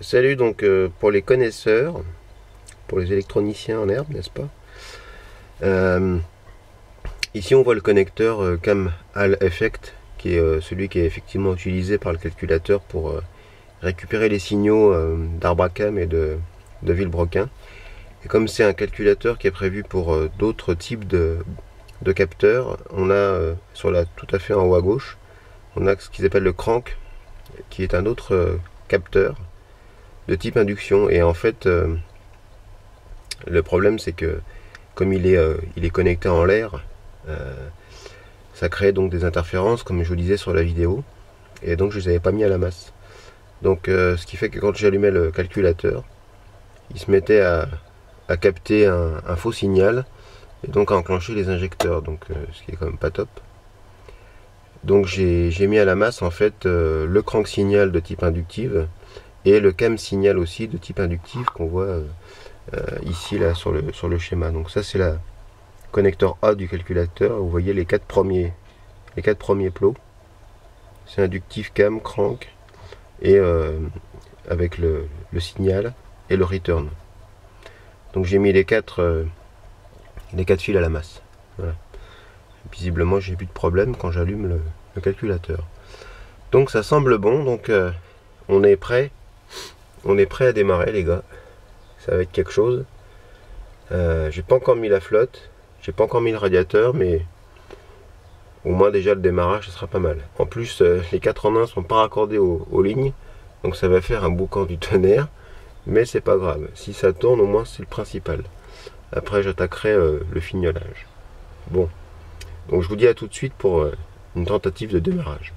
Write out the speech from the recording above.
Salut, donc pour les connaisseurs, pour les électroniciens en herbe, n'est-ce pas? Euh, Ici on voit le connecteur CAM Hall Effect, qui est celui qui est effectivement utilisé par le calculateur pour récupérer les signaux d'Arbacam et de Villebrequin. Et comme c'est un calculateur qui est prévu pour d'autres types de capteurs, on a tout à fait en haut à gauche, on a ce qu'ils appellent le crank, qui est un autre capteur de type induction. Et en fait, le problème c'est que comme il est connecté en l'air, ça crée donc des interférences, comme je vous disais sur la vidéo, et donc je les avais pas mis à la masse. Donc ce qui fait que quand j'allumais le calculateur, il se mettait à capter un faux signal, et donc à enclencher les injecteurs, donc ce qui est quand même pas top. Donc j'ai mis à la masse en fait le crank signal de type inductive, et le cam signal aussi de type inductive qu'on voit ici là sur le schéma. Donc ça c'est la connecteur A du calculateur. Vous voyez les quatre premiers plots. C'est inductif, cam, crank, et avec le signal et le return. Donc j'ai mis les quatre fils à la masse. Voilà. Visiblement j'ai plus de problème quand j'allume le calculateur. Donc ça semble bon. Donc on est prêt à démarrer, les gars. Ça va être quelque chose. J'ai pas encore mis la flotte, j'ai pas encore mis le radiateur, mais au moins déjà le démarrage ça sera pas mal. En plus les 4 en 1 sont pas raccordés aux lignes, donc ça va faire un boucan du tonnerre, mais c'est pas grave. Si ça tourne, au moins c'est le principal. Après j'attaquerai le fignolage. Bon, donc je vous dis à tout de suite pour une tentative de démarrage.